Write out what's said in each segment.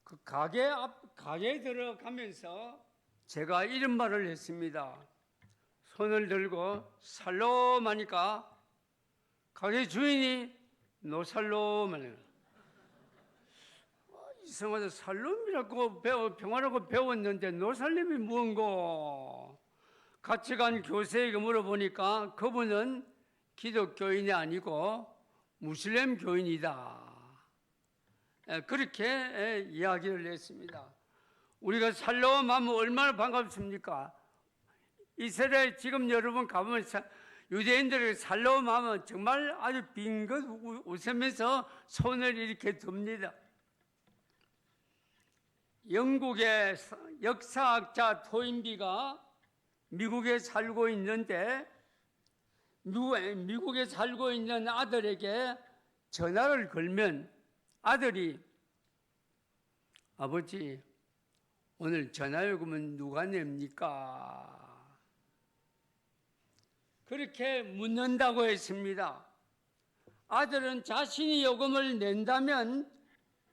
그 가게에 들어가면서 제가 이런 말을 했습니다. 손을 들고 살롬 하니까 가게 주인이 노살롬 하네요. 이상하다. 살롬이라고 평화라고 배웠는데 노살렘이 무언고? 같이 간 교수에게 물어보니까 그분은 기독교인이 아니고 무슬림 교인이다. 그렇게 이야기를 했습니다. 우리가 살롬 하면 얼마나 반갑습니까? 이스라엘 지금 여러분 가보면 유대인들이 살롬 하면 정말 아주 빙긋 웃으면서 손을 이렇게 듭니다. 영국의 역사학자 토인비가 미국에 살고 있는데 미국에 살고 있는 아들에게 전화를 걸면 아들이 아버지 오늘 전화요금은 누가 냅니까? 그렇게 묻는다고 했습니다. 아들은 자신이 요금을 낸다면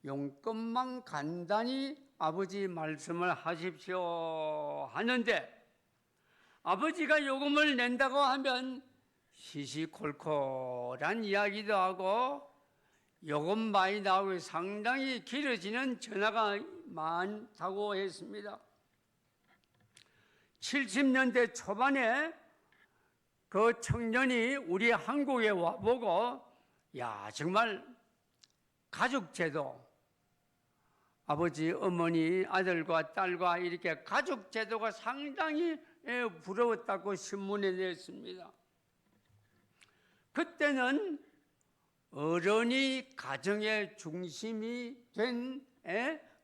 용건만 간단히 아버지 말씀을 하십시오 하는데 아버지가 요금을 낸다고 하면 시시콜콜한 이야기도 하고 요금 많이 나오고 상당히 길어지는 전화가 많다고 했습니다. 70년대 초반에 그 청년이 우리 한국에 와보고 야 정말 가족제도 아버지, 어머니, 아들과 딸과 이렇게 가족제도가 상당히 부러웠다고 신문에 냈습니다. 그때는 어른이 가정의 중심이 된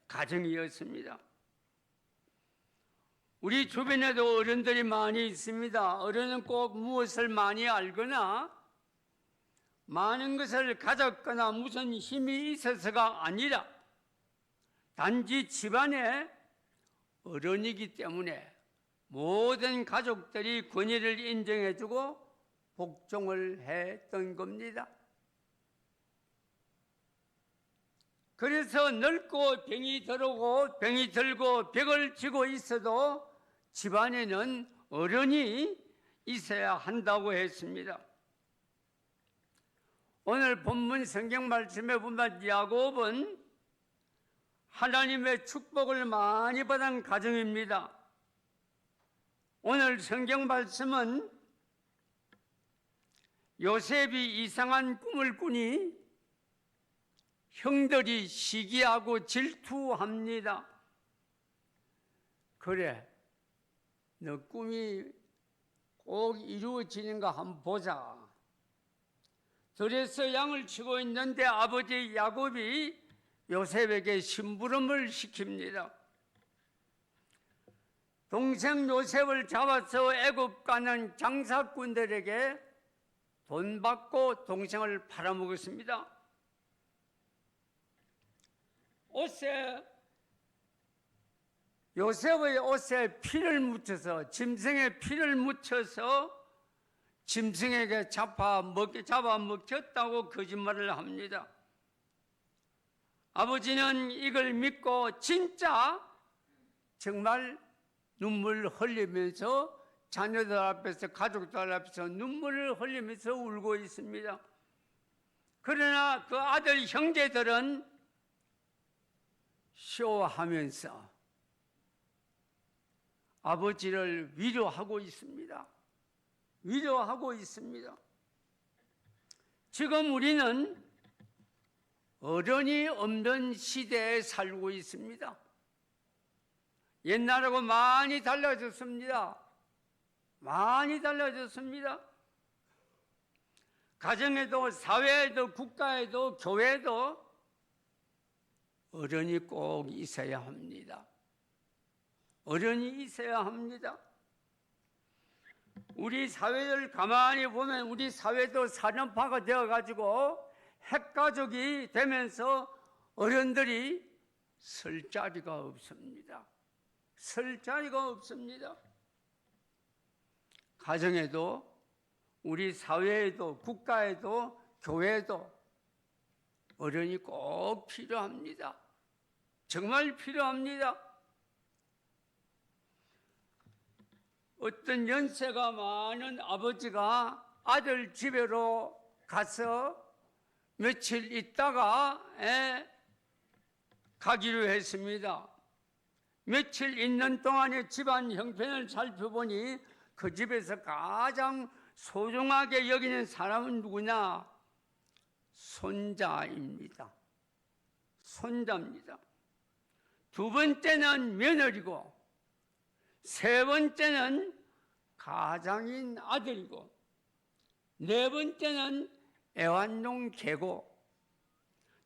가정이었습니다. 우리 주변에도 어른들이 많이 있습니다. 어른은 꼭 무엇을 많이 알거나 많은 것을 가졌거나 무슨 힘이 있어서가 아니라 단지 집안에 어른이기 때문에 모든 가족들이 권위를 인정해주고 복종을 했던 겁니다. 그래서 늙고 병이 들고 벽을 지고 있어도 집안에는 어른이 있어야 한다고 했습니다. 오늘 본문 성경 말씀에 보면 야곱은 하나님의 축복을 많이 받은 가정입니다. 오늘 성경 말씀은 요셉이 이상한 꿈을 꾸니 형들이 시기하고 질투합니다. 그래, 너 꿈이 꼭 이루어지는가 한번 보자. 들에서 양을 치고 있는데 아버지 야곱이 요셉에게 심부름을 시킵니다. 동생 요셉을 잡아서 애굽 가는 장사꾼들에게 돈 받고 동생을 팔아먹었습니다. 요셉의 옷에 피를 묻혀서 짐승의 피를 묻혀서 짐승에게 잡아먹혔다고 거짓말을 합니다. 아버지는 이걸 믿고 진짜 정말 눈물을 흘리면서 자녀들 앞에서 가족들 앞에서 눈물을 흘리면서 울고 있습니다. 그러나 그 아들 형제들은 쇼하면서 아버지를 위로하고 있습니다. 위로하고 있습니다. 지금 우리는 어른이 없는 시대에 살고 있습니다. 옛날하고 많이 달라졌습니다. 많이 달라졌습니다. 가정에도 사회에도 국가에도 교회에도 어른이 꼭 있어야 합니다. 어른이 있어야 합니다. 우리 사회를 가만히 보면 우리 사회도 산업화가 되어가지고 핵가족이 되면서 어른들이 설 자리가 없습니다. 설 자리가 없습니다. 가정에도 우리 사회에도 국가에도 교회에도 어른이 꼭 필요합니다. 정말 필요합니다. 어떤 연세가 많은 아버지가 아들 집으로 가서 며칠 있다가 가기로 했습니다. 며칠 있는 동안에 집안 형편을 살펴보니 그 집에서 가장 소중하게 여기는 사람은 누구냐? 손자입니다. 손자입니다. 두 번째는 며느리고, 세 번째는 가장인 아들이고, 네 번째는 애완용 개고,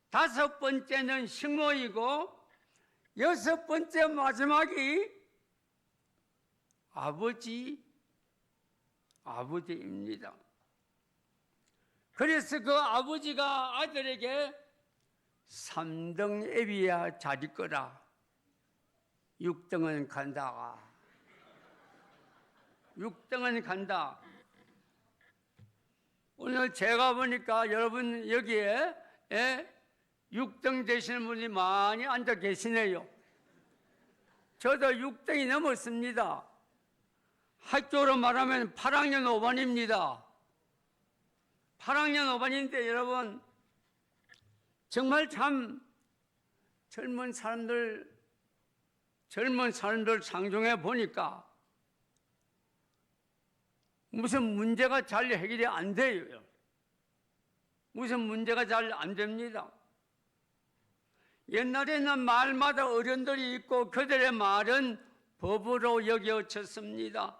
다섯 번째는 식모이고, 여섯 번째 마지막이 아버지입니다. 그래서 그 아버지가 아들에게 3등 애비야 잘 있거라. 6등은 간다. 6등은 간다. 오늘 제가 보니까 여러분 여기에 6등 되시는 분이 많이 앉아 계시네요. 저도 6등이 넘었습니다. 학교로 말하면 8학년 5반입니다. 8학년 5반인데 여러분 정말 참 젊은 사람들 상종해 보니까 무슨 문제가 잘 해결이 안 돼요. 무슨 문제가 잘 안 됩니다. 옛날에는 말마다 어른들이 있고 그들의 말은 법으로 여겨졌습니다.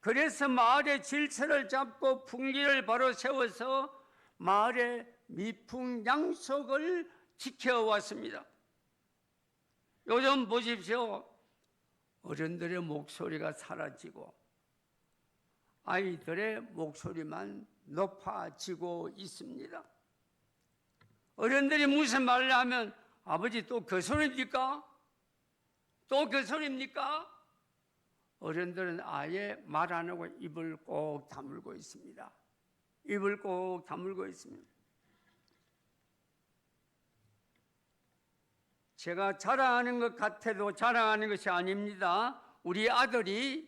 그래서 마을의 질서를 잡고 풍기를 바로 세워서 마을의 미풍양속을 지켜왔습니다. 요즘 보십시오. 어른들의 목소리가 사라지고 아이들의 목소리만 높아지고 있습니다. 어른들이 무슨 말을 하면 아버지 또 그 소리입니까? 또 그 소리입니까? 어른들은 아예 말 안 하고 입을 꼭 다물고 있습니다. 입을 꼭 다물고 있습니다. 제가 자랑하는 것 같아도 자랑하는 것이 아닙니다. 우리 아들이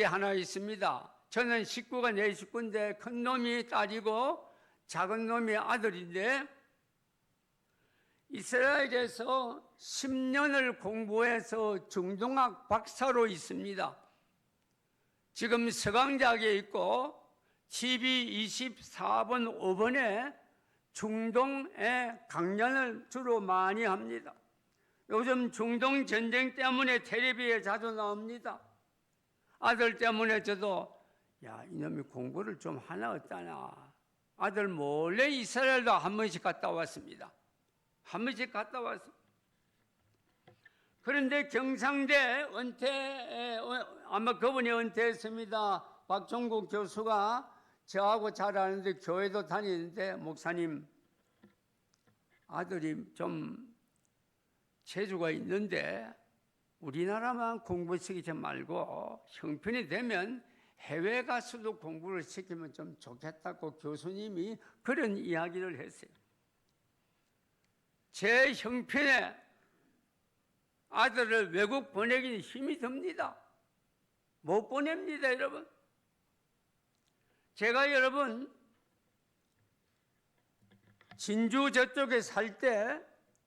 하나 있습니다. 저는 식구가 네 식구인데 큰 놈이 딸이고 작은 놈이 아들인데 이스라엘에서 10년을 공부해서 중동학 박사로 있습니다. 지금 서강대학에 있고 TV 24번 5번에 중동의 강연을 주로 많이 합니다. 요즘 중동 전쟁 때문에 텔레비에 자주 나옵니다. 아들 때문에 저도 이놈이 공부를 좀 하나 어떠나 아들 몰래 이스라엘도 한 번씩 갔다 왔습니다. 한 번씩 갔다 왔습니다. 그런데 경상대 아마 그분이 은퇴했습니다. 박종국 교수가 저하고 잘 아는데 교회도 다니는데 목사님 아들이 좀 재주가 있는데 우리나라만 공부시키지 말고 형편이 되면 해외 가서도 공부를 시키면 좀 좋겠다고 교수님이 그런 이야기를 했어요. 제 형편에 아들을 외국 보내기는 힘이 듭니다. 못 보냅니다, 여러분. 제가 여러분 진주 저쪽에 살 때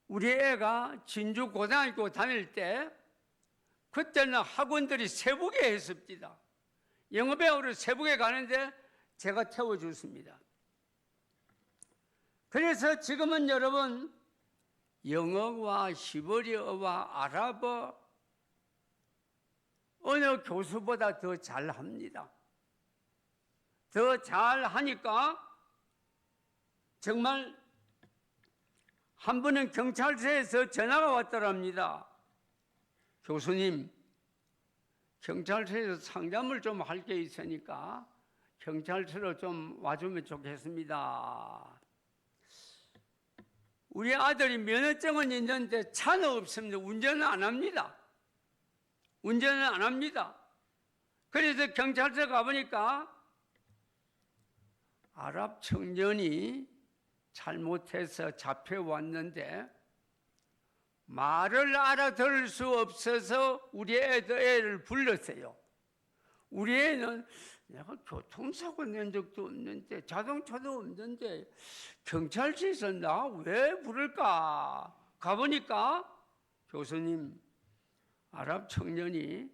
우리 애가 진주 고등학교 다닐 때 그때는 학원들이 세북에 했습니다. 영어 배우러 세북에 가는데 제가 태워줬습니다. 그래서 지금은 여러분 영어와 히브리어와 아랍어 어느 교수보다 더 잘합니다. 더 잘하니까 정말 한 번은 경찰서에서 전화가 왔더랍니다. 교수님, 경찰서에서 상담을 좀 할 게 있으니까 경찰서로 좀 와주면 좋겠습니다. 우리 아들이 면허증은 있는데 차는 없습니다. 운전은 안 합니다. 운전은 안 합니다. 그래서 경찰서 가보니까 아랍 청년이 잘못해서 잡혀왔는데 말을 알아들을 수 없어서 우리 애를 불렀어요. 우리 애는 내가 교통사고 낸 적도 없는데 자동차도 없는데 경찰서에서 나 왜 부를까? 가보니까 교수님, 아랍 청년이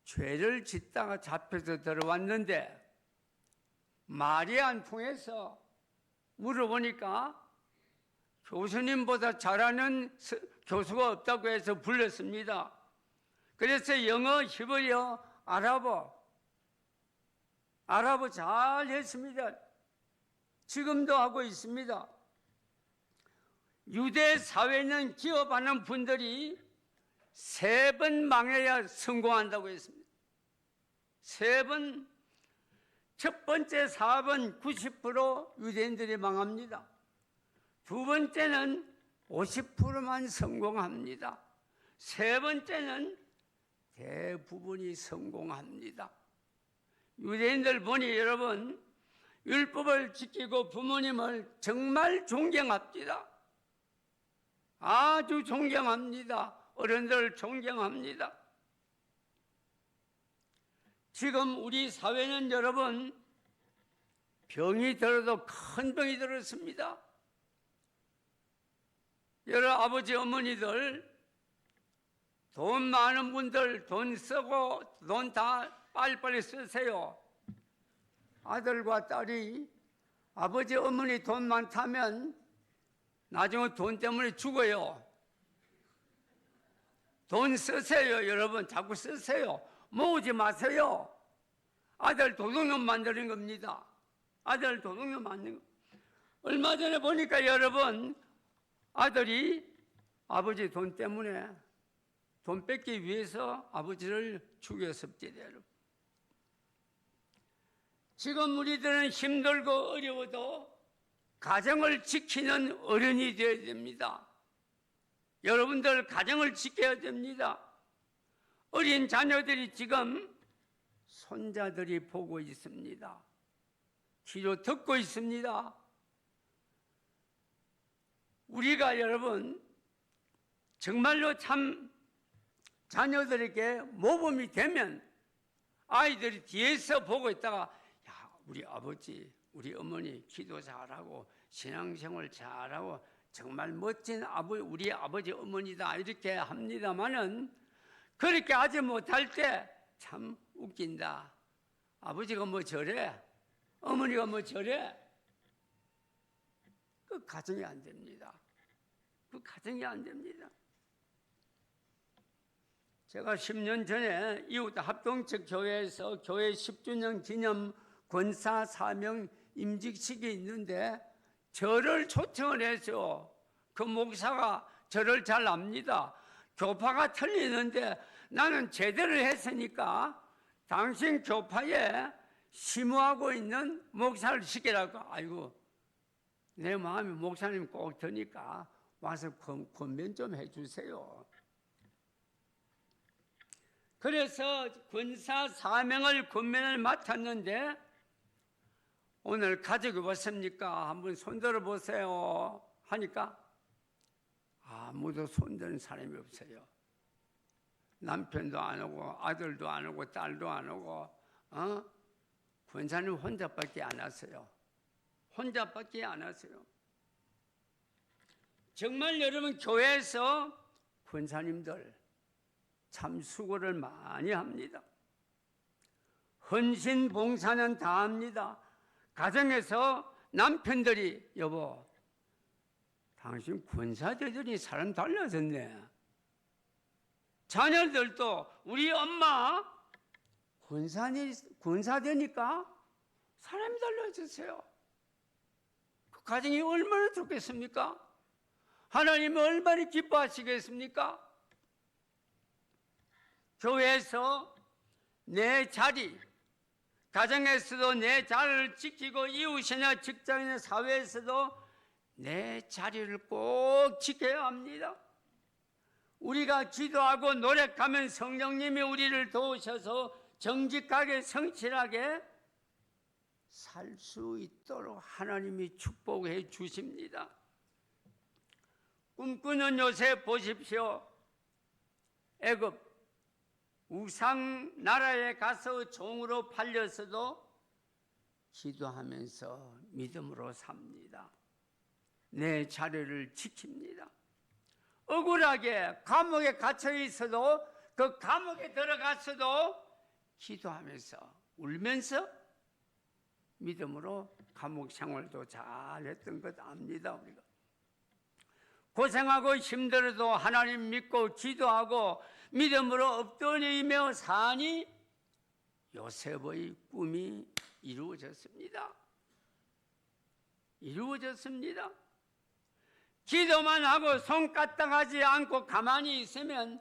죄를 짓다가 잡혀서 들어왔는데 말이 안 통해서 물어보니까 교수님보다 잘하는 교수가 없다고 해서 불렀습니다. 그래서 영어, 히브리어, 아랍어 잘 했습니다. 지금도 하고 있습니다. 유대 사회는 기업하는 분들이 3번 망해야 성공한다고 했습니다. 3번, 첫 번째 4번 90% 유대인들이 망합니다. 두 번째는 50%만 성공합니다. 세 번째는 대부분이 성공합니다. 유대인들 보니 여러분, 율법을 지키고 부모님을 정말 존경합니다. 아주 존경합니다. 어른들을 존경합니다. 지금 우리 사회는 여러분, 병이 들어도 큰 병이 들었습니다. 여러 아버지 어머니들, 돈 많은 분들 돈 쓰고 돈 다 빨리빨리 쓰세요. 아들과 딸이 아버지 어머니 돈 많다면 나중에 돈 때문에 죽어요. 돈 쓰세요. 여러분 자꾸 쓰세요. 모으지 마세요. 아들 도둑놈 만드는 겁니다. 아들 도둑놈 만드는 거. 얼마 전에 보니까 여러분, 아들이 아버지 돈 때문에 돈 뺏기 위해서 아버지를 죽였습니다. 여러분. 지금 우리들은 힘들고 어려워도 가정을 지키는 어른이 되어야 됩니다. 여러분들 가정을 지켜야 됩니다. 어린 자녀들이 지금 손자들이 보고 있습니다. 기도 듣고 있습니다. 우리가 여러분 정말로 참 자녀들에게 모범이 되면 아이들이 뒤에서 보고 있다가 야, 우리 아버지, 우리 어머니 기도 잘하고 신앙생활 잘하고 정말 멋진 우리 아버지 어머니다 이렇게 합니다마는 그렇게 하지 못할 때 참 웃긴다. 아버지가 뭐 저래? 어머니가 뭐 저래? 그 가정이 안 됩니다. 그 가정이 안 됩니다. 제가 10년 전에 이웃 합동적 교회에서 교회 10주년 기념 권사 사명 임직식이 있는데 저를 초청을 해서 그 목사가 저를 잘 압니다. 교파가 틀리는데 나는 제대로 했으니까 당신 교파에 심우하고 있는 목사를 시키라고. 아이고, 내 마음이 목사님 꼭 드니까 와서 권면 좀 해주세요. 그래서 권사 사명을 권면을 맡았는데 오늘 가족이 왔습니까? 한번 손들어 보세요 하니까 아무도 손드는 사람이 없어요. 남편도 안 오고 아들도 안 오고 딸도 안 오고 권사님 혼자밖에 안 왔어요. 혼자밖에 안 왔어요. 정말 여러분 교회에서 권사님들 참 수고를 많이 합니다. 헌신 봉사는 다 합니다. 가정에서 남편들이 여보 당신 권사 되더니 사람 달라졌네. 자녀들도 우리 엄마 권사 되니까 사람이 달라졌어요. 그 가정이 얼마나 좋겠습니까? 하나님이 얼마나 기뻐하시겠습니까? 교회에서 내 자리, 가정에서도 내 자리를 지키고 이웃이나 직장이나 사회에서도 내 자리를 꼭 지켜야 합니다. 우리가 기도하고 노력하면 성령님이 우리를 도우셔서 정직하게 성실하게 살 수 있도록 하나님이 축복해 주십니다. 꿈꾸는 요셉 보십시오. 애굽 우상 나라에 가서 종으로 팔렸어도 기도하면서 믿음으로 삽니다. 내 자리를 지킵니다. 억울하게 감옥에 갇혀 있어도 그 감옥에 들어갔어도 기도하면서 울면서 믿음으로 감옥 생활도 잘했던 것 압니다. 우리가 고생하고 힘들어도 하나님 믿고 기도하고 믿음으로 엎드리며 사니 요셉의 꿈이 이루어졌습니다. 이루어졌습니다. 기도만 하고 손 까딱하지 않고 가만히 있으면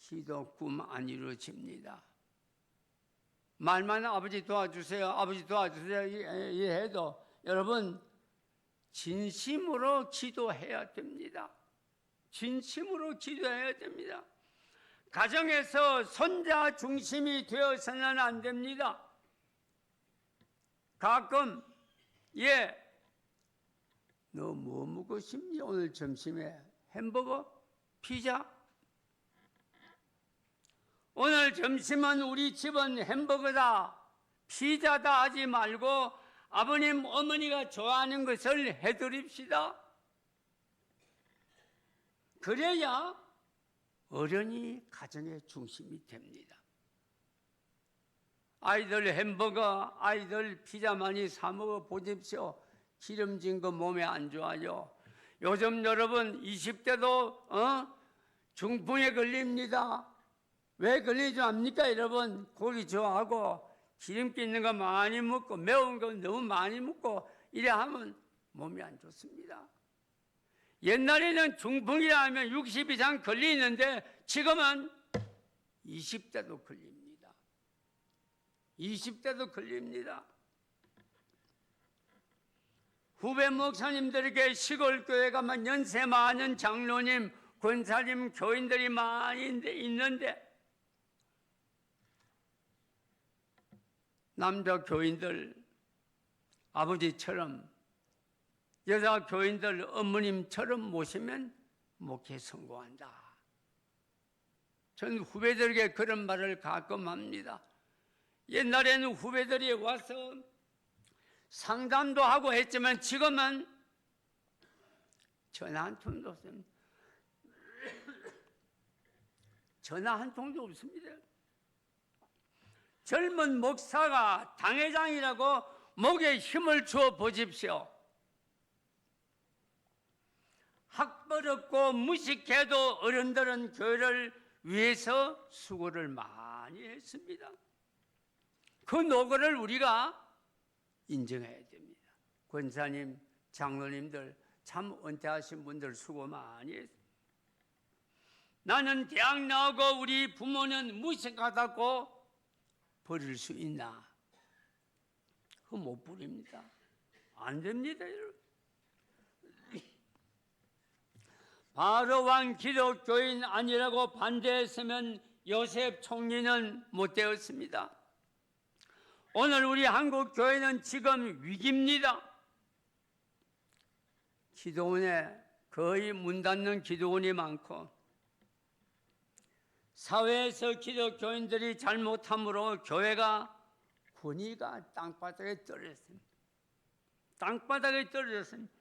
기도 꿈 안 이루어집니다. 말만 아버지 도와주세요, 아버지 도와주세요 해도 여러분 진심으로 기도해야 됩니다. 진심으로 기도해야 됩니다. 가정에서 손자 중심이 되어서는 안 됩니다. 가끔 너 뭐 먹고 싶니? 오늘 점심에 햄버거? 피자? 오늘 점심은 우리 집은 햄버거다, 피자다 하지 말고 아버님, 어머니가 좋아하는 것을 해드립시다. 그래야 어른이 가정의 중심이 됩니다. 아이들 햄버거, 아이들 피자 많이 사 먹어 보십시오. 기름진 거 몸에 안 좋아요. 요즘 여러분 20대도 중풍에 걸립니다. 왜 걸리지 않습니까? 여러분 고기 좋아하고 기름기 있는 거 많이 먹고 매운 거 너무 많이 먹고 이래 하면 몸이 안 좋습니다. 옛날에는 중풍이라 하면 60 이상 걸리는데 지금은 20대도 걸립니다. 20대도 걸립니다. 후배 목사님들에게 시골 교회 가면 연세 많은 장로님, 권사님, 교인들이 많이 있는데 남자 교인들 아버지처럼 여자 교인들 어머님처럼 모시면 목회 성공한다. 저는 후배들에게 그런 말을 가끔 합니다. 옛날에는 후배들이 와서 상담도 하고 했지만 지금은 전화 한 통도 없습니다. 전화 한 통도 없습니다. 젊은 목사가 당회장이라고 목에 힘을 주어 보십시오. 학버릇고 무식해도 어른들은 교회를 위해서 수고를 많이 했습니다. 그 노고를 우리가 인정해야 됩니다. 권사님, 장로님들 참 은퇴하신 분들 수고 많이 했습니다. 나는 대학 나오고 우리 부모는 무식하다고 버릴 수 있나? 그거 못 버립니다. 안 됩니다, 여러분. 바로왕 기독교인 아니라고 반대했으면 요셉 총리는 못 되었습니다. 오늘 우리 한국 교회는 지금 위기입니다. 기도원에 거의 문 닫는 기도원이 많고 사회에서 기독교인들이 잘못함으로 교회가 권위가 땅바닥에 떨어졌습니다. 땅바닥에 떨어졌습니다.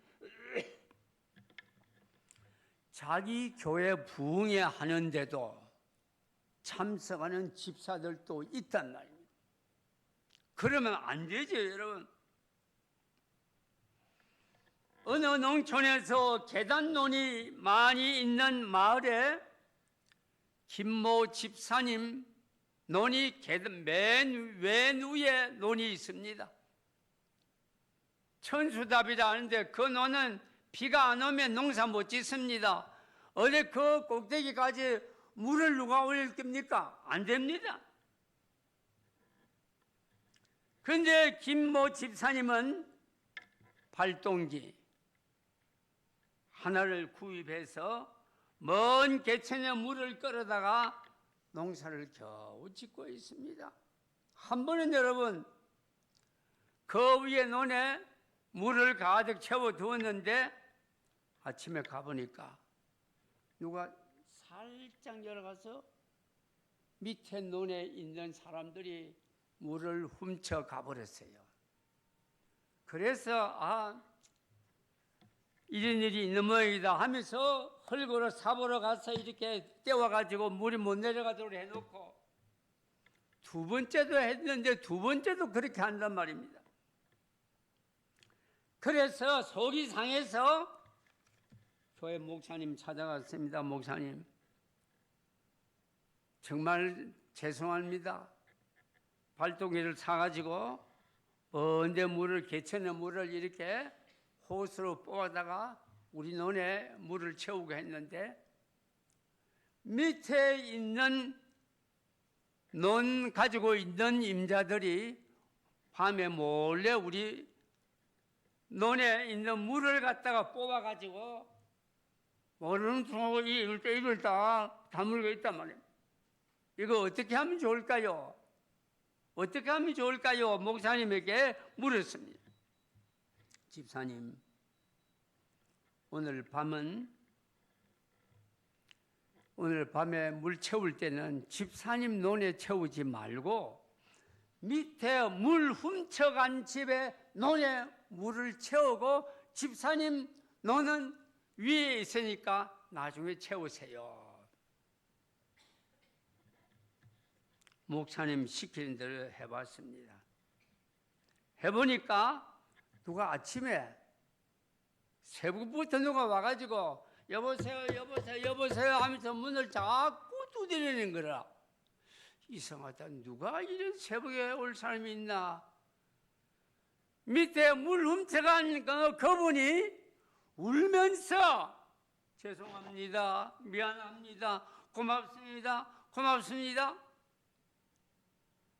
자기 교회 부흥회 하는데도 참석하는 집사들도 있단 말입니다. 그러면 안 되죠, 여러분. 어느 농촌에서 계단논이 많이 있는 마을에 김모 집사님 논이 맨 위에 논이 있습니다. 천수답이라 하는데 그 논은 비가 안 오면 농사 못 짓습니다. 어디 그 꼭대기까지 물을 누가 올릴 겁니까? 안 됩니다. 그런데 김모 집사님은 발동기 하나를 구입해서 먼 개천에 물을 끌어다가 농사를 겨우 짓고 있습니다. 한 번은 여러분 그 위에 논에 물을 가득 채워 두었는데 아침에 가보니까 누가 살짝 열어가서 밑에 논에 있는 사람들이 물을 훔쳐 가버렸어요. 그래서 이런 일이 있는 모양이다 하면서 흙으로 사보러 가서 이렇게 떼워가지고 물이 못 내려가도록 해놓고 두 번째도 했는데 두 번째도 그렇게 한단 말입니다. 그래서 속이 상해서 교회 목사님 찾아갔습니다. 목사님, 정말 죄송합니다. 발동기를 사가지고 언제 물을, 개천의 물을 이렇게 호스로 뽑아다가 우리 논에 물을 채우고 했는데 밑에 있는 논 가지고 있는 임자들이 밤에 몰래 우리 논에 있는 물을 갖다가 뽑아가지고 모르는 둥하고 이걸 다 다물고 있단 말이에요. 이거 어떻게 하면 좋을까요? 어떻게 하면 좋을까요? 목사님에게 물었습니다. 집사님, 오늘 밤에 물 채울 때는 집사님 논에 채우지 말고 밑에 물 훔쳐간 집에 논에 물을 채우고 집사님 논은 위에 있으니까 나중에 채우세요. 목사님 시키는 대로 해봤습니다. 해보니까 누가 아침에 새벽부터 누가 와가지고 여보세요 하면서 문을 자꾸 두드리는 거라. 이상하다. 누가 이런 새벽에 올 사람이 있나? 밑에 물 훔쳐간 그분이 울면서 죄송합니다. 미안합니다. 고맙습니다.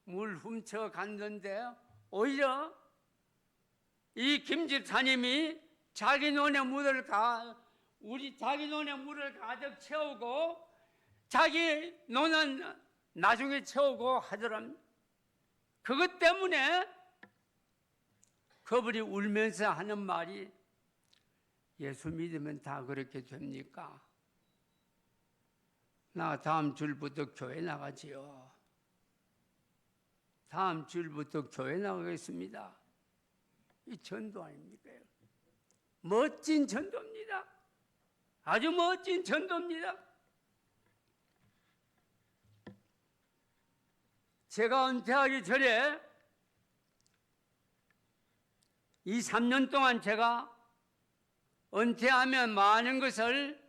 물 훔쳐갔는데 오히려 이 김 집사님이 자기 논에 물을 가득 채우고 자기 논은 나중에 채우고 하더랍니다. 그것 때문에 그분이 울면서 하는 말이 예수 믿으면 다 그렇게 됩니까? 나 다음 주부터 교회 나가지요. 다음 주부터 교회 나가겠습니다. 이 전도 아닙니까? 멋진 전도입니다. 아주 멋진 전도입니다. 제가 은퇴하기 전에 2, 3년 동안 제가 은퇴하면 많은 것을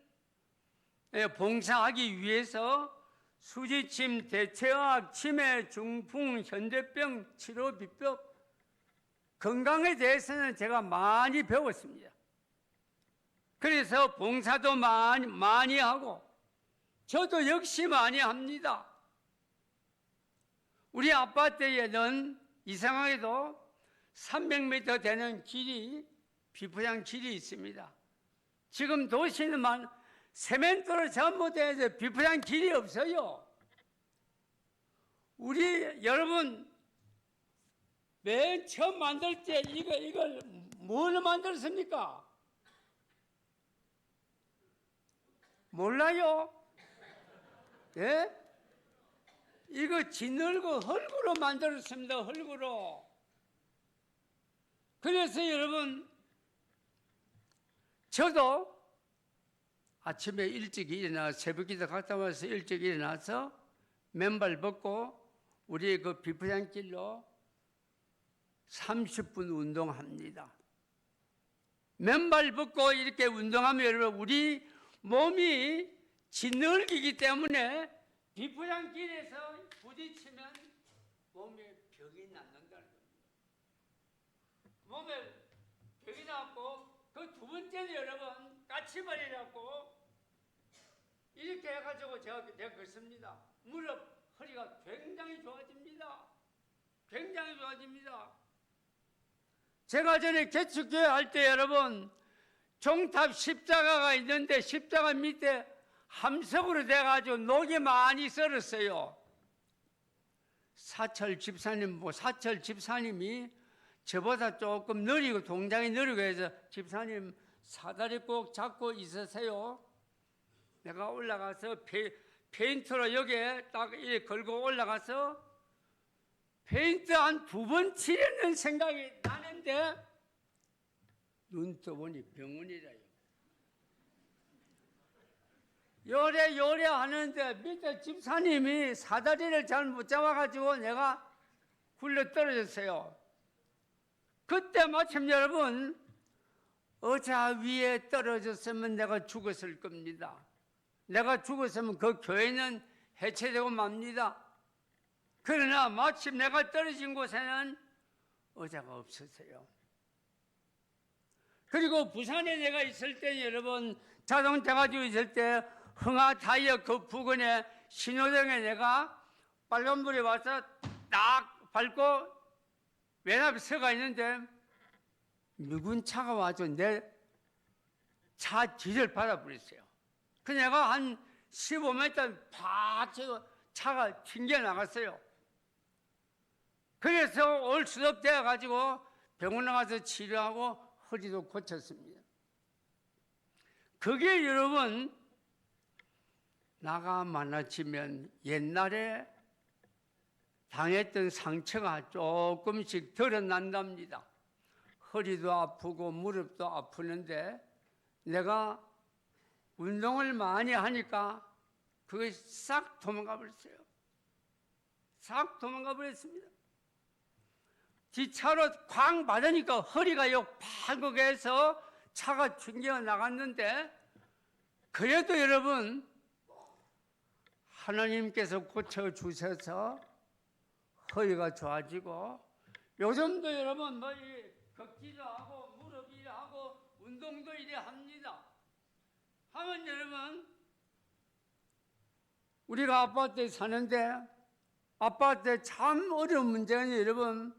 봉사하기 위해서 수지침, 대체의학, 치매, 중풍, 현대병, 치료 비법, 건강에 대해서는 제가 많이 배웠습니다. 그래서 봉사도 많이 하고 저도 역시 많이 합니다. 우리 아파트에는 이상하게도 300m 되는 길이 비포장 길이 있습니다. 지금 도시는 세멘트로 잘못해서 비포장 길이 없어요. 우리 여러분 맨 처음 만들 때 이걸 뭘 만들었습니까? 몰라요? 예? 이거 짓늘고 흙으로 만들었습니다. 흙으로. 그래서 여러분 저도 아침에 일찍 일어나 새벽기도 갔다 와서 일찍 일어나서 맨발 벗고 우리 그 비포장 길로 30분 운동합니다. 맨발 벗고 이렇게 운동하면 여러분 우리 몸이 짓늘기기 때문에 비포장 길에서 부딪히면 몸에 병이 낫는다는 겁니다. 몸에 병이 낫고 그 두 번째는 여러분 까치발이라고 이렇게 해가지고 제가 걷습니다. 무릎, 허리가 굉장히 좋아집니다. 굉장히 좋아집니다. 제가 전에 개척교회 할 때 여러분 종탑 십자가가 있는데 십자가 밑에 함석으로 돼가지고 녹이 많이 썰었어요. 사철 집사님이 저보다 조금 느리고 동작이 느리고 해서 집사님 사다리 꼭 잡고 있으세요. 내가 올라가서 페인트로 여기에 딱 이렇게 걸고 올라가서 페인트 한 2번 칠하는 생각이 나는데 눈 떠보니 병원이라요. 요래 하는데 밑에 집사님이 사다리를 잘 못 잡아가지고 내가 굴러 떨어졌어요. 그때 마침 여러분 의자 위에 떨어졌으면 내가 죽었을 겁니다. 내가 죽었으면 그 교회는 해체되고 맙니다. 그러나 마침 내가 떨어진 곳에는 의자가 없었어요. 그리고 부산에 내가 있을 때 여러분 자동차 가지고 있을 때 흥하 타이어 그 부근에 신호등에 내가 빨간불이 와서 딱 밟고 맨 앞에 서가 있는데 미군 차가 와서 내 차 뒤를 받아버렸어요. 그 내가 한 15m 팍 차가 튕겨 나갔어요. 그래서 올 수업 되어가지고 병원에 가서 치료하고 허리도 고쳤습니다. 그게 여러분 나가 많아지면 옛날에 당했던 상처가 조금씩 드러난답니다. 허리도 아프고 무릎도 아프는데 내가 운동을 많이 하니까 그게 싹 도망가 버렸어요. 싹 도망가 버렸습니다. 뒷차로 쾅 맞으니까 허리가 팔곡해서 차가 튕겨 나갔는데 그래도 여러분 하나님께서 고쳐주셔서 허리가 좋아지고 요즘도 여러분 걷기도 하고 무릎 일을 하고 운동도 이래 합니다. 하면 여러분 우리가 아파트에 사는데 아파트에 참 어려운 문제는 여러분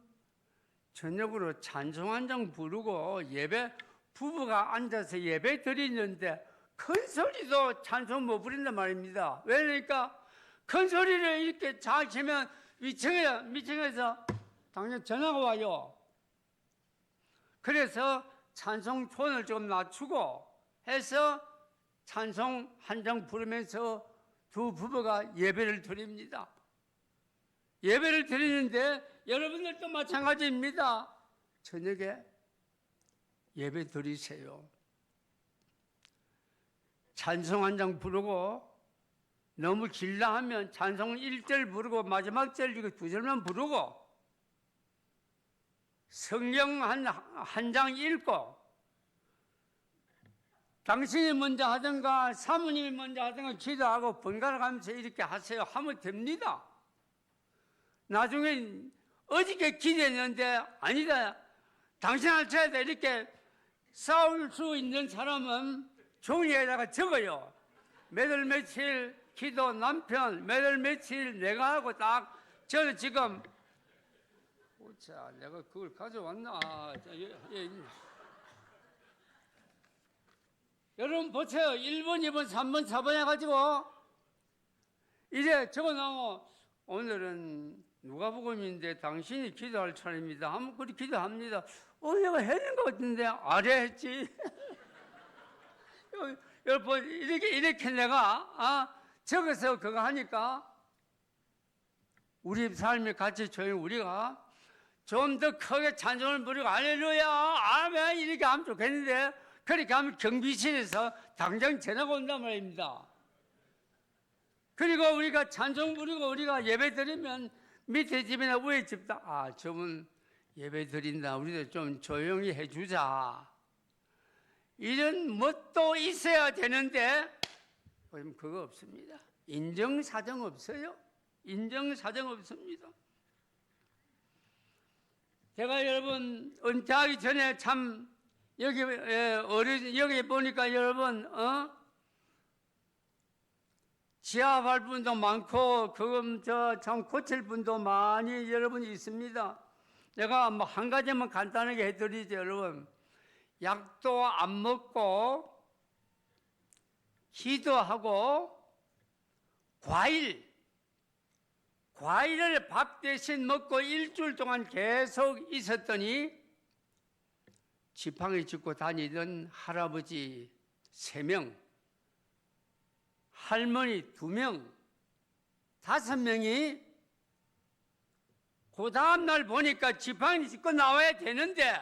저녁으로 찬송 한 장 부르고 예배 부부가 앉아서 예배 드리는데 큰 소리도 찬송 못 부른단 말입니다. 왜 그러니까 큰 소리를 이렇게 자시면 위층에서 당연히 전화가 와요. 그래서 찬송 톤을 좀 낮추고 해서 찬송 한 장 부르면서 두 부부가 예배를 드립니다. 예배를 드리는데 여러분들도 마찬가지입니다. 저녁에 예배 드리세요. 찬송 한 장 부르고 너무 길다 하면 찬송 1절 부르고 마지막 절 2절만 부르고 성경 한 장 읽고 당신이 먼저 하든가 사모님이 먼저 하든가 기도하고 번갈아 가면서 이렇게 하세요. 하면 됩니다. 나중에 어저께 기도했는데 아니다. 당신한테 이렇게 싸울 수 있는 사람은 종이에다가 적어요. 몇 월 며칠 기도 남편, 몇 월 며칠 내가 하고 딱 저는 지금 자, 내가 그걸 가져왔나? 여러분 보세요. 1번, 2번, 3번, 4번 해가지고 이제 적어놓으면 오늘은 누가복음인데 당신이 기도할 차례입니다. 하면 그렇게 기도합니다. 내가 해야 되는 것 같은데 아래 했지. 여러분 이렇게 내가 적어서 그거 하니까 우리 삶이 같이 조용히 우리가 좀 더 크게 찬송을 부르고 할렐루야 아멘 이렇게 하면 좋겠는데 그렇게 하면 경비실에서 당장 전화가 온단 말입니다. 그리고 우리가 찬송 부르고 우리가 예배 드리면 밑에 집이나 위에 집다 저분 예배 드린다 우리도 좀 조용히 해주자 이런 멋도 있어야 되는데 그거 없습니다. 인정사정 없어요. 인정사정 없습니다. 제가 여러분 은퇴하기 전에 참 여기 보니까 여러분 지압할 분도 많고 그건 참 고칠 분도 많이 여러분 있습니다. 내가 뭐 한 가지만 간단하게 해드리죠. 여러분 약도 안 먹고 기도하고 과일을 밥 대신 먹고 일주일 동안 계속 있었더니 지팡이 짚고 다니던 할아버지 3명, 할머니 2명, 5명이 그 다음날 보니까 지팡이 짚고 나와야 되는데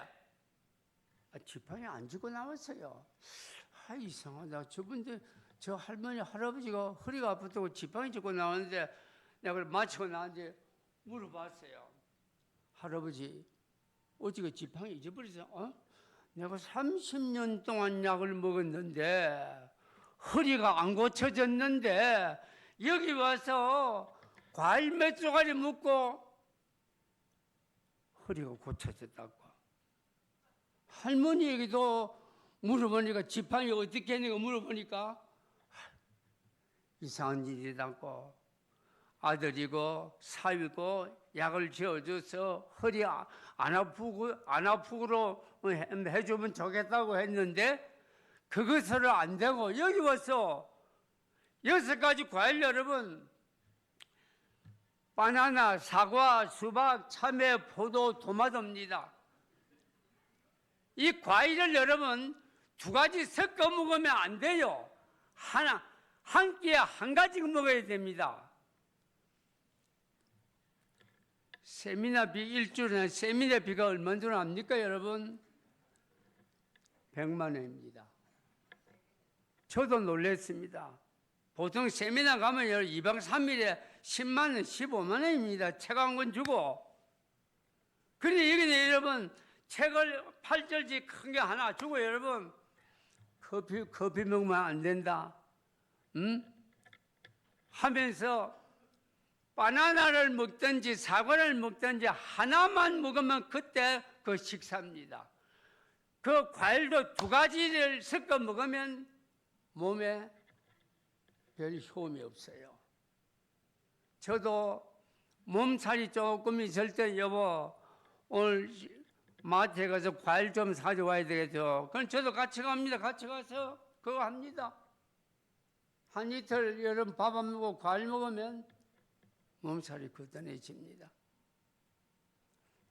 지팡이 안 짚고 나왔어요. 이상하다. 저분들 저 할머니 할아버지가 허리가 아프다고 지팡이 짚고 나왔는데 내가 그걸 마치고 나한테 물어봤어요. 할아버지 어찌가 지팡이 잊어버렸어요? 내가 30년 동안 약을 먹었는데 허리가 안 고쳐졌는데 여기 와서 과일 몇 조각이 먹고 허리가 고쳐졌다고. 할머니에게도 물어보니까 지팡이 어떻게 했는가 물어보니까 이상한 일이라고. 아들이고 사위고 약을 지어줘서 허리 안 아프고로 해주면 좋겠다고 했는데 그것으로 안 되고 여기 와서 6가지 과일 여러분, 바나나, 사과, 수박, 참외, 포도, 토마토입니다. 이 과일을 여러분 2가지 섞어 먹으면 안 돼요. 한 끼에 1가지 먹어야 됩니다. 세미나비 일주일에 세미나비가 얼마인 줄 압니까 여러분? 100만 원입니다. 저도 놀랐습니다. 보통 세미나 가면 2박 3일에 10만 원, 15만 원입니다. 책 한 권 주고. 그런데 여기는 여러분 책을 8절지 큰 게 하나 주고 여러분 커피 먹으면 안 된다. 하면서 바나나를 먹든지 사과를 먹든지 하나만 먹으면 그때 그 식사입니다. 그 과일도 2가지를 섞어 먹으면 몸에 별 효험이 없어요. 저도 몸살이 조금 있을 때 여보 오늘 마트에 가서 과일 좀 사줘와야 되겠죠. 그럼 저도 같이 갑니다. 같이 가서 그거 합니다. 한 이틀 여름 밥 안 먹고 과일 먹으면 몸살이 굳건해집니다.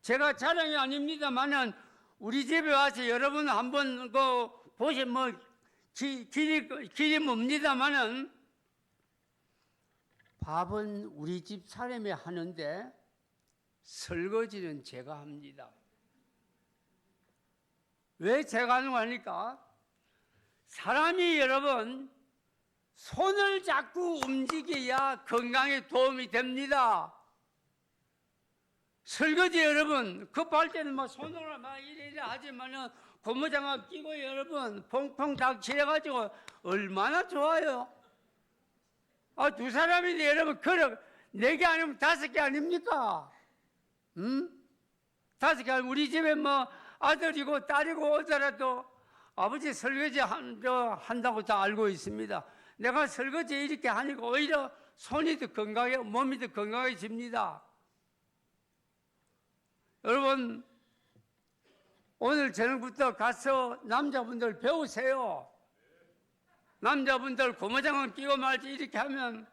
제가 자랑이 아닙니다만은 우리 집에 와서 여러분 한번 보시면 길이 멉니다만은 밥은 우리 집 사람이 하는데 설거지는 제가 합니다. 왜 제가 하는 거 하니까 사람이 여러분 손을 자꾸 움직여야 건강에 도움이 됩니다. 설거지 여러분 급할 때는 막 손으로 막 이래 하지만은 고무장갑 끼고 여러분 퐁퐁 다 칠해가지고 얼마나 좋아요. 2 사람인데 여러분 그래 4개 아니면 5개 아닙니까? 5개 아니면 우리 집에 뭐 아들이고 딸이고 오더라도 아버지 설거지 한다고 다 알고 있습니다. 내가 설거지 이렇게 하니까 오히려 손이 더 건강해, 몸이 더 건강해집니다. 여러분, 오늘 저녁부터 가서 남자분들 배우세요. 남자분들 고무장갑 끼고 말지 이렇게 하면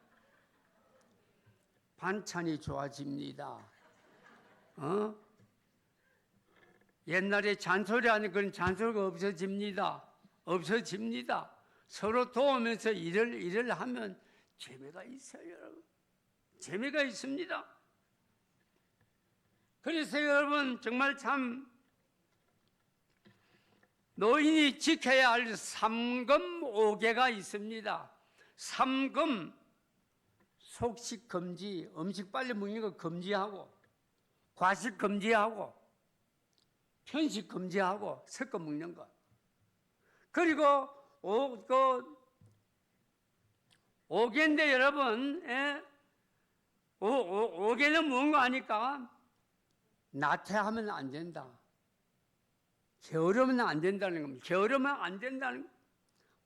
반찬이 좋아집니다. 옛날에 잔소리하는 그런 잔소리가 없어집니다. 서로 도우면서 일을 하면 재미가 있어요, 여러분. 재미가 있습니다. 그래서 여러분 정말 참 노인이 지켜야 할 3금 5개가 있습니다. 3금, 속식 금지, 음식 빨리 먹는 거 금지하고, 과식 금지하고, 편식 금지하고, 섞어 먹는 거. 그리고 5개인데 여러분, 5개는 뭔가 아니까 나태하면 안 된다. 게으르면 안 된다는 겁니다. 게으르면 안 된다는 겁니다.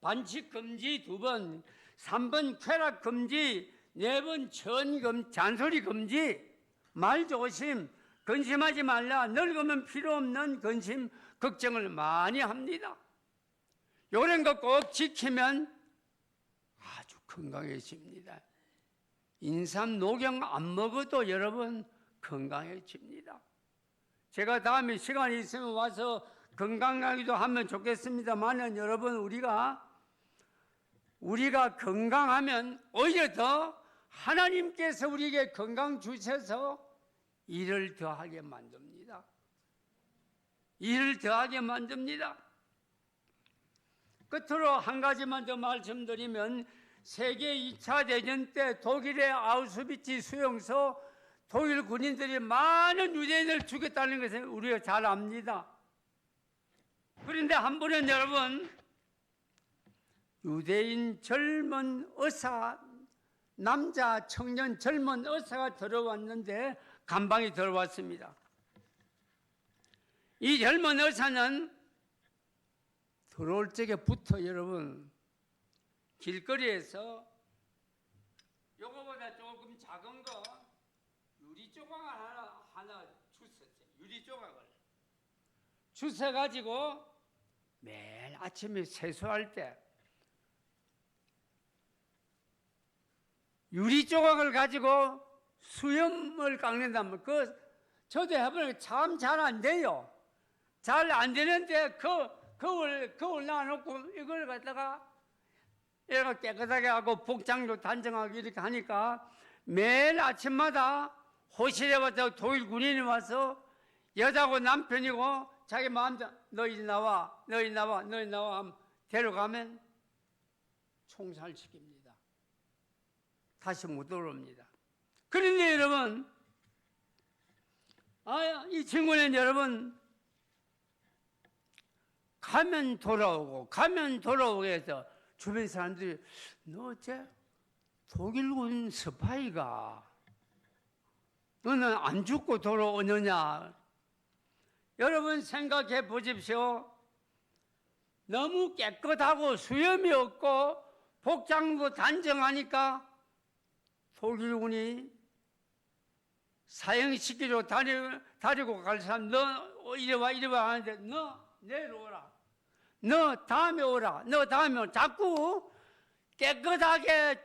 반칙 금지 2번, 3번 쾌락 금지, 4번 잔소리 금지, 말 조심, 근심하지 말라. 늙으면 필요 없는 근심, 걱정을 많이 합니다. 이런 거 꼭 지키면 아주 건강해집니다. 인삼 녹용 안 먹어도 여러분 건강해집니다. 제가 다음에 시간이 있으면 와서 건강하기도 하면 좋겠습니다만은 여러분 우리가 건강하면 오히려 더 하나님께서 우리에게 건강 주셔서 일을 더하게 만듭니다. 일을 더하게 만듭니다. 끝으로 한 가지만 더 말씀드리면 세계 2차 대전 때 독일의 아우슈비츠 수용소 독일 군인들이 많은 유대인을 죽였다는 것을 우리가 잘 압니다. 그런데 한 번은 여러분 유대인 젊은 의사 남자 청년 젊은 의사가 들어왔는데 감방이 들어왔습니다. 이 젊은 의사는 들어올 적에부터 여러분 길거리에서 요거보다 조금 작은 거 유리 조각을 하나 주웠어요. 유리 조각을 주워가지고 매일 아침에 세수할 때 유리 조각을 가지고 수염을 깎는다면 저도 해보니까 참 잘 안 돼요. 잘 안 되는데 거울 놔놓고 이걸 갖다가 얘가 깨끗하게 하고 복장도 단정하게 이렇게 하니까 매일 아침마다 호실에 와서 독일 군인이 와서 여자고 남편이고 자기 마음대로 너 이리 나와 하면 데려가면 총살시킵니다. 다시 못 들어옵니다. 그런데 여러분 이 친구는 여러분 가면 돌아오고 해서 주변 사람들이 너 어째 독일군 스파이가 너는 안 죽고 돌아오느냐. 여러분 생각해 보십시오. 너무 깨끗하고 수염이 없고 복장도 단정하니까 독일군이 사형시키러 다리고 갈 사람 너 이리 와 하는데 너 내려오라. 너 다음에 오라. 자꾸 깨끗하게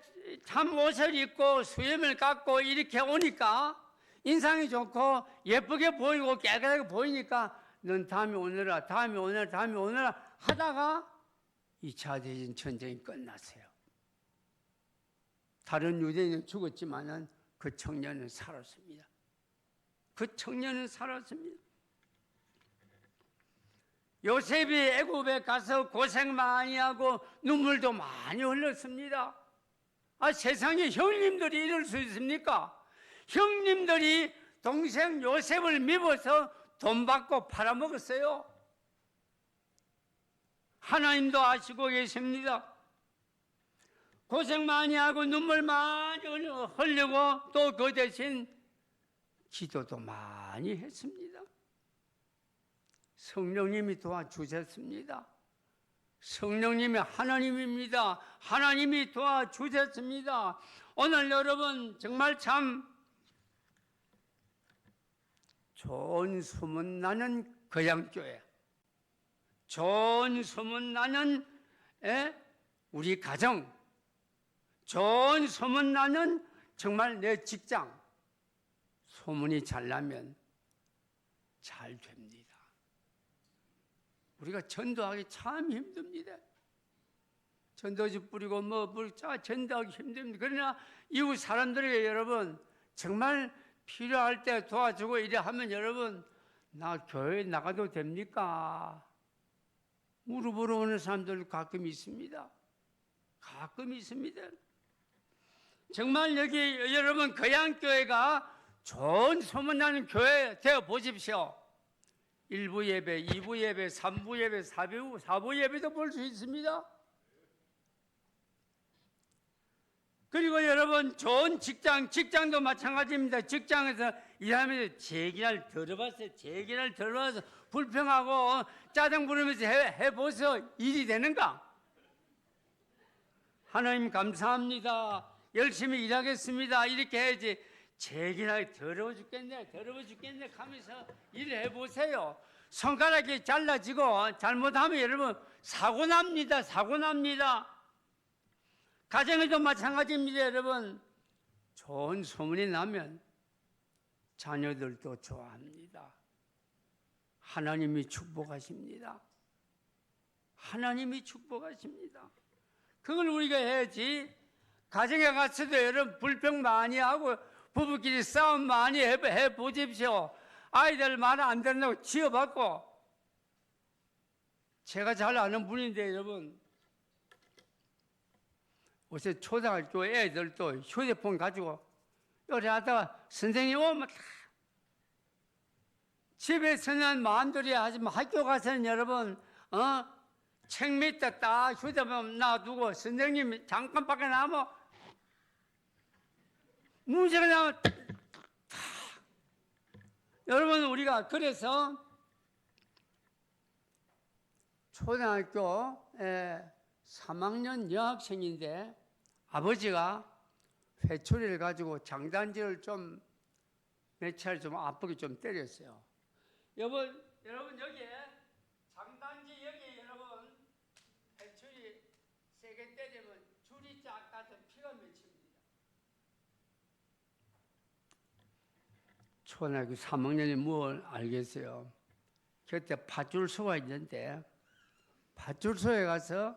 참 옷을 입고 수염을 깎고 이렇게 오니까 인상이 좋고 예쁘게 보이고 깨끗하게 보이니까 넌 다음에 오너라 하다가 2차 대전 전쟁이 끝났어요. 다른 유대인은 죽었지만은 그 청년은 살았습니다. 요셉이 애굽에 가서 고생 많이 하고 눈물도 많이 흘렸습니다. 세상에 형님들이 이럴 수 있습니까? 형님들이 동생 요셉을 믿어서 돈 받고 팔아먹었어요. 하나님도 아시고 계십니다. 고생 많이 하고 눈물 많이 흘리고 또 그 대신 기도도 많이 했습니다. 성령님이 도와주셨습니다. 성령님이 하나님입니다. 하나님이 도와주셨습니다. 오늘 여러분 정말 참 좋은 소문나는 거양교회, 좋은 소문나는 우리 가정, 좋은 소문나는 정말 내 직장, 소문이 잘 나면 잘 됩니다. 우리가 전도하기 참 힘듭니다. 전도지 뿌리고 전도하기 힘듭니다. 그러나 이웃 사람들에게 여러분 정말 필요할 때 도와주고 이래 하면 여러분 나 교회 나가도 됩니까? 물어보러 오는 사람들 가끔 있습니다. 정말 여기 여러분 거양교회가 좋은 소문나는 교회 되어 보십시오. 1부 예배, 2부 예배, 3부 예배, 4부 예배도 볼 수 있습니다. 그리고 여러분 좋은 직장도 마찬가지입니다. 직장에서 일하면서 제기날 들어봐서 불평하고 짜증 부르면서 해보세요. 일이 되는가? 하나님 감사합니다. 열심히 일하겠습니다. 이렇게 해야지. 제기날 더러워 죽겠네 하면서 일을 해보세요. 손가락이 잘라지고 잘못하면 여러분 사고 납니다. 가정에도 마찬가지입니다. 여러분 좋은 소문이 나면 자녀들도 좋아합니다. 하나님이 축복하십니다. 하나님이 축복하십니다. 그걸 우리가 해야지. 가정에 가서도 여러분 불평 많이 하고 부부끼리 싸움 많이 해보십시오. 아이들 말 안 듣는다고 지어받고. 제가 잘 아는 분인데 여러분, 요새 초등학교 애들도 휴대폰 가지고 요래 하다가 선생님 오면 다 집에서는 마음대로 하지만 학교 가서는 여러분 책 밑에 딱 휴대폰 놔두고 선생님이 잠깐 밖에 나면 문제가 나면 여러분, 우리가 그래서 초등학교 3학년 여학생인데 아버지가 회초리를 가지고 장단지를 좀 몇 차례 좀 아프게 좀 때렸어요. 여러분 여기에 장단지 여기에 여러분 회초리 세게 때리면 줄이 쫙 가서 피가 맺힙니다. 초등학교 3학년이 뭘 알겠어요. 그때 파출소가 있는데 파출소에 가서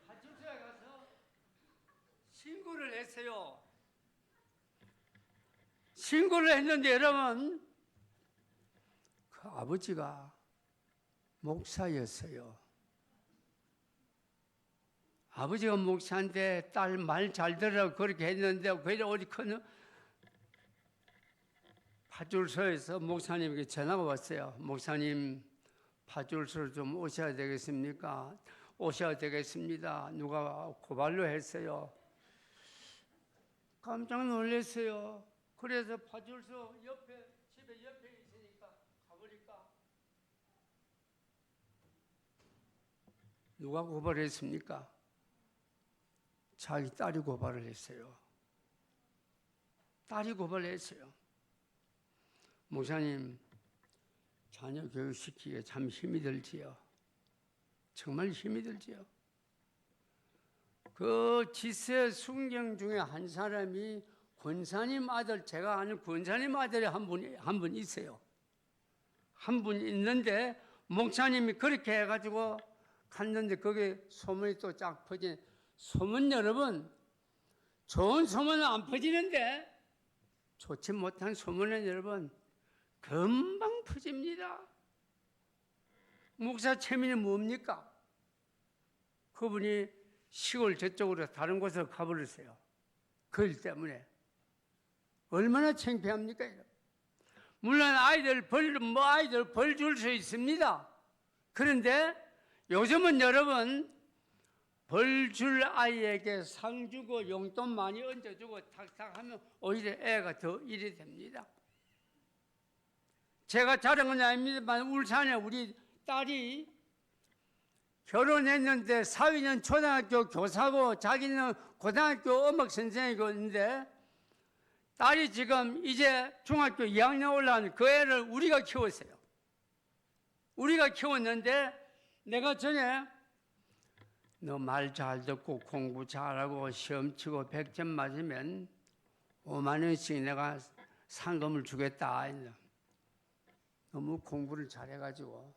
파출소에 가서 신고를 했어요. 신고를 했는데 여러분, 그 아버지가 목사였어요. 아버지가 목사인데 딸 말 잘 들으라고 그렇게 했는데 왜 어디 큰 파출소에서 목사님에게 전화가 왔어요. 목사님, 파출소로 좀 오셔야 되겠습니까? 오셔야 되겠습니다. 누가 고발로 했어요. 깜짝 놀랐어요. 그래서 파출소 옆에, 집에 옆에 있으니까 가보니까 누가 고발했습니까? 자기 딸이 고발을 했어요. 딸이 고발했어요. 목사님, 자녀 교육시키기에 참 힘이 들지요. 정말 힘이 들지요. 그 지세 순경 중에 한 사람이 권사님 아들, 제가 아는 권사님 아들이 한 분 있어요. 한 분 있는데 목사님이 그렇게 해가지고 갔는데 거기에 소문이 또 쫙 퍼진, 소문 여러분, 좋은 소문은 안 퍼지는데 좋지 못한 소문은 여러분 금방 퍼집니다. 목사 체면이 뭡니까? 그분이 시골 저쪽으로 다른 곳으로 가버렸어요. 그 일 때문에. 얼마나 창피합니까? 물론 아이들 벌 줄 수 있습니다. 그런데 요즘은 여러분 벌 줄 아이에게 상 주고 용돈 많이 얹어주고 탁탁 하면 오히려 애가 더 일이 됩니다. 제가 자랑은 아닙니다만 울산에 우리 딸이 결혼했는데 사위는 초등학교 교사고 자기는 고등학교 음악 선생이고 있는데 딸이 지금 이제 중학교 2학년 올라가는 그 애를 우리가 키웠어요. 우리가 키웠는데 내가 전에 너 말 잘 듣고 공부 잘하고 시험 치고 100점 맞으면 5만 원씩 내가 상금을 주겠다. 너무 공부를 잘해가지고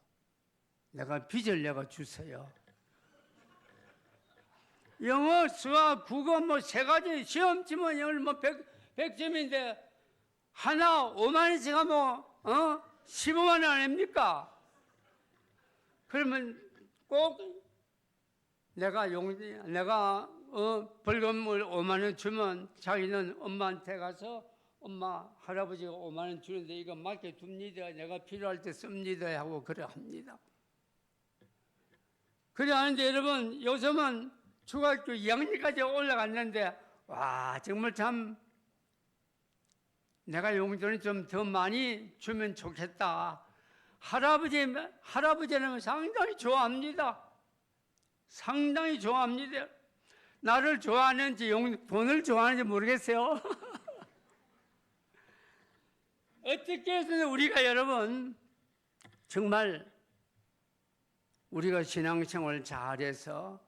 내가 빚을 내가 주세요. 영어, 수학, 국어 뭐 세 가지 시험 치면 영어 뭐 100점인데 하나 5만 원씩 하면 15만 원 아닙니까? 그러면 꼭 내가 벌금을 5만 원 주면 자기는 엄마한테 가서 엄마, 할아버지가 5만 원 주는데 이거 맡겨둡니다. 내가 필요할 때 씁니다 하고 그래 합니다. 그래 하는데 여러분 요즘은 중학교 2학년까지 올라갔는데 와 정말 참 내가 용돈을 좀 더 많이 주면 좋겠다. 할아버지는 상당히 좋아합니다. 상당히 좋아합니다. 나를 좋아하는지 돈을 좋아하는지 모르겠어요. 어떻게 해서는 우리가 여러분 정말 우리가 신앙생활을 잘해서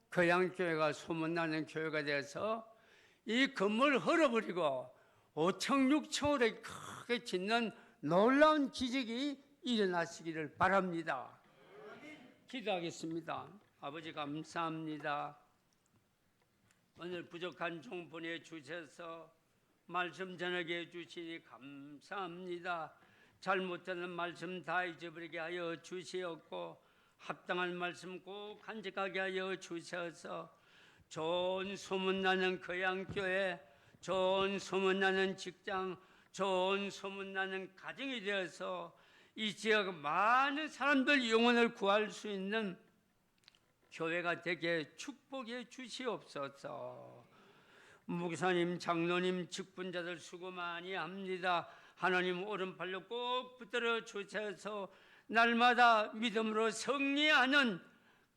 거양교회가 소문나는 교회가 돼서 이 건물을 헐어버리고 5층 6층으로 크게 짓는 놀라운 기적이 일어나시기를 바랍니다. 기도하겠습니다. 아버지 감사합니다. 오늘 부족한 종 보내주셔서 말씀 전하게 해주시니 감사합니다. 잘못 듣는 말씀 다 잊어버리게 하여 주시옵고 합당한 말씀 꼭 간직하게 하여 주셔서 좋은 소문나는 거양교회, 좋은 소문나는 직장, 좋은 소문나는 가정이 되어서 이 지역 많은 사람들 영혼을 구할 수 있는 교회가 되게 축복해 주시옵소서. 목사님, 장로님, 직분자들 수고 많이 합니다. 하나님 오른팔로 꼭 붙들어 주셔서 날마다 믿음으로 승리하는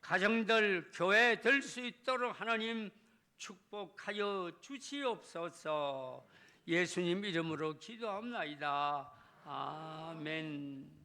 가정들, 교회 될 수 있도록 하나님 축복하여 주시옵소서. 예수님 이름으로 기도합니다. 아멘.